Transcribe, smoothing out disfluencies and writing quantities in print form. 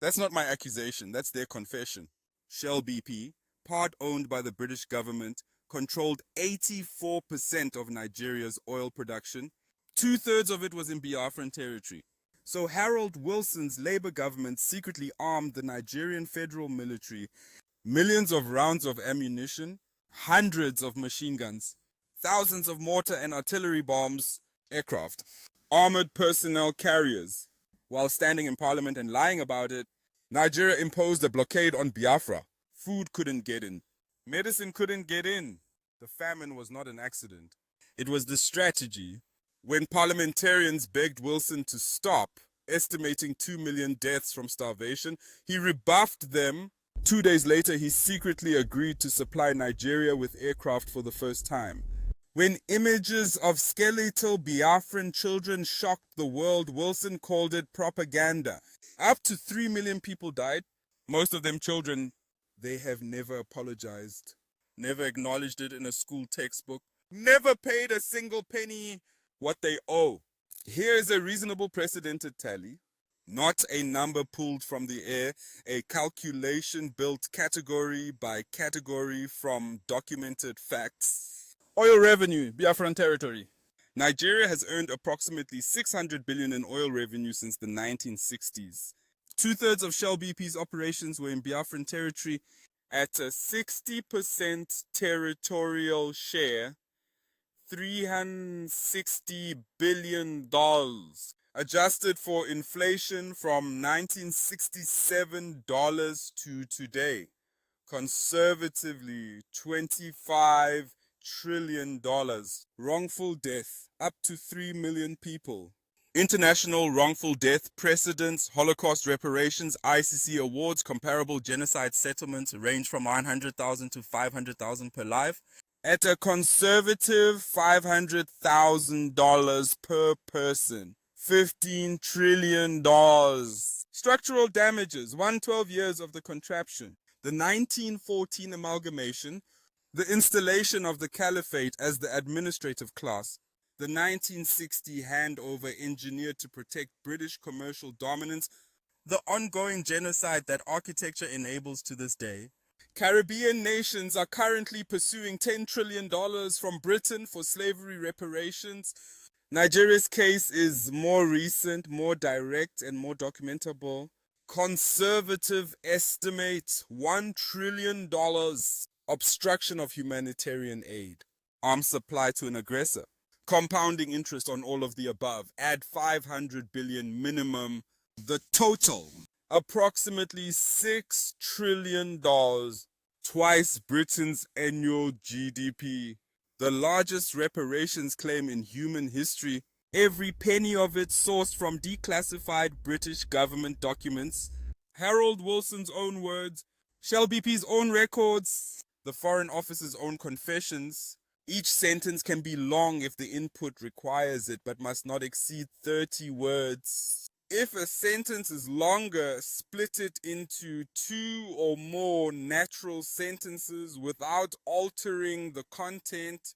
That's not my accusation, that's their confession. Shell BP, part owned by the British government, controlled 84% of Nigeria's oil production. Two-thirds of it was in Biafran territory. So Harold Wilson's Labour government secretly armed the Nigerian federal military, millions of rounds of ammunition, hundreds of machine guns, thousands of mortar and artillery bombs, aircraft, armored personnel carriers. While standing in parliament and lying about it, Nigeria imposed a blockade on Biafra. Food couldn't get in. Medicine couldn't get in. The famine was not an accident. It was the strategy. When parliamentarians begged Wilson to stop, estimating 2 million deaths from starvation, he rebuffed them. 2 days later, he secretly agreed to supply Nigeria with aircraft for the first time. When images of skeletal Biafran children shocked the world, Wilson called it propaganda. Up to 3 million people died, most of them children. They have never apologized, never acknowledged it in a school textbook, never paid a single penny what they owe. Here is a reasonable precedented tally, not a number pulled from the air, a calculation built category by category from documented facts. Oil revenue, Biafran territory. Nigeria has earned approximately 600 billion in oil revenue since the 1960s. Two-thirds of Shell BP's operations were in Biafran territory at a 60% territorial share, $360 billion. Adjusted for inflation from 1967 to today, conservatively $25 trillion. Wrongful death, up to 3 million people. International wrongful death precedents, Holocaust reparations, ICC awards, comparable genocide settlements range from 100,000 to 500,000 per life. At a conservative $500,000 per person. $15 trillion. Structural damages, 112 years of the contraption. The 1914 amalgamation, the installation of the caliphate as the administrative class, the 1960 handover engineered to protect British commercial dominance, the ongoing genocide that architecture enables to this day. Caribbean nations are currently pursuing $10 trillion from Britain for slavery reparations. Nigeria's case is more recent, more direct, and more documentable. Conservative estimate $1 trillion. Obstruction of humanitarian aid. Arms supply to an aggressor. Compounding interest on all of the above. Add 500 billion minimum. The total, approximately $6 trillion, twice Britain's annual GDP. The largest reparations claim in human history, every penny of it sourced from declassified British government documents. Harold Wilson's own words, Shell BP's own records, the Foreign Office's own confessions. Each sentence can be long if the input requires it, but must not exceed 30 words. If a sentence is longer, split it into 2 or more natural sentences without altering the content.